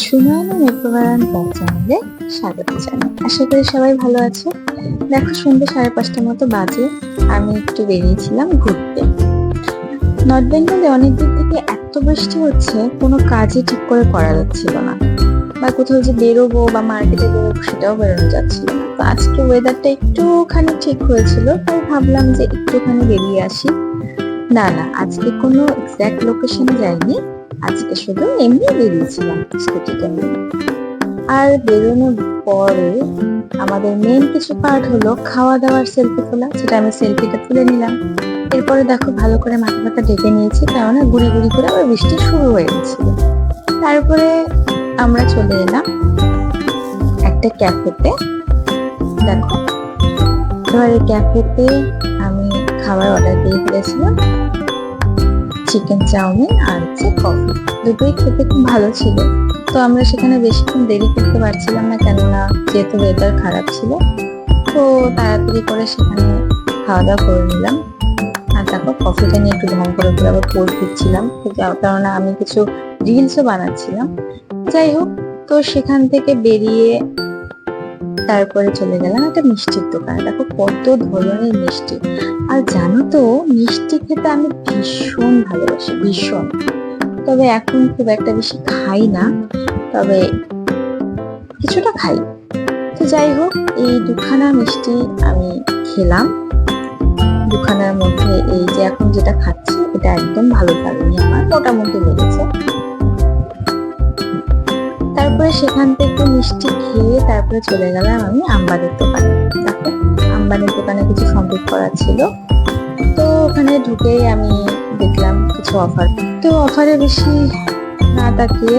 Sunayana মেঘপ্রবারণ blog চ্যানেলে স্বাগত জানাই। আশা করি সবাই ভালো আছো। দেখো, সন্ধ্যে 5:30টার মতো বাজে। আমি একটু বেরিয়েছিলাম ঘুরতে। নর্থ বেঙ্গলে অনেক দিন থেকে এত বৃষ্টি হচ্ছে, কোনো কাজই ঠিক করে করা যাচ্ছিল না, বা কোথাও যে বেরোবো বা মার্কেটে বেরোবো সেটাও বেরোনো যাচ্ছিল না। তো আজকে ওয়েদারটা একটুখানি ঠিক হয়েছিল, তাই ভাবলাম যে একটুখানি বেরিয়ে আসি। না না, আজকে কোনো এক্সাক্ট লোকেশনে যাইনি, আজকে শুধু এমনি বেরিয়েছিলাম স্কুটিটা নিয়ে। আর বেরোনোর পরে আমাদের মেন কিছু পার্ট হলো খাওয়া দাওয়ার সেলফি তোলা, সেটা আমি সেলফিটা তুলে নিলাম। এরপরে দেখো, ভালো করে মাথা ব্যথা ঢেকে নিয়েছি, কেননা গুড়ি গুড়ি করে আবার বৃষ্টি শুরু হয়ে গেছিল। তারপরে আমরা চলে এলাম একটা ক্যাফেতে। দেখো, এবার এই ক্যাফেতে আমি খাবার অর্ডার দিয়ে ফেলেছিলাম, চিকেন চাউমিন আর হচ্ছে কফি। দুটোই খেতে খুব ভালো ছিল। তো আমরা সেখানে বেশিক্ষণ দেরি করতে পারছিলাম না, কেননা যেহেতু ওয়েদার খারাপ ছিল। তো তাড়াতাড়ি করে সেখানে খাওয়া দাওয়া করে নিলাম। আর দেখো, কফিটা নিয়ে একটু ঢং করে করে আবার পোজ দিচ্ছিলাম, কেননা আমি কিছু রিলসও বানাচ্ছিলাম। যাই হোক, তো সেখান থেকে বেরিয়ে তারপরে চলে গেলাম একটা মিষ্টির দোকানে। দেখো কত ধরনের মিষ্টি। আর জানো তো, মিষ্টি খেতে আমি ভীষণ ভালোবাসি, ভীষণ। তবে এখন খুব একটা বেশি খাই না, তবে কিছুটা খাই। তো যাই হোক, এই দুখানা মিষ্টি আমি খেলাম। দুখানার মধ্যে এই যে এখন যেটা খাচ্ছি, এটা একদম ভালো লাগেনি আমার, মোটামুটি লেগেছে। তারপরে সেখান থেকে মিষ্টি খেয়ে তারপরে চলে গেলাম আমি আম্বারের দোকানে। দেখো, আম্বারের দোকানে কিছু সংযোগ করা ছিল, তো ওখানে ঢুকেই আমি দেখলাম কিছু অফার। তো অফারে বেশি না তাকিয়ে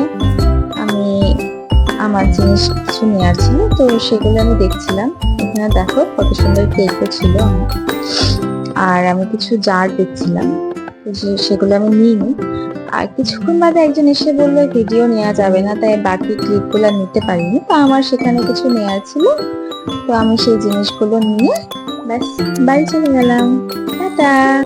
আমি আমার জিনিস কিছু নেওয়ার ছিল, তো সেগুলো আমি দেখছিলাম। এখানে দেখো কত সুন্দর কেকও ছিল, আর আমি কিছু জার দেখছিলাম, সেগুলো আমি নিইনি। আর কিছুক্ষণ বাদে একজন এসে বললো ভিডিও নেওয়া যাবে না, তাই বাকি ক্লিপগুলো নিতে পারিনি। তো আমার সেখানে কিছু নেওয়ার ছিল, তো আমি সেই জিনিসগুলো নিয়ে ব্যাস বাড়ি চলে গেলাম। টাটা।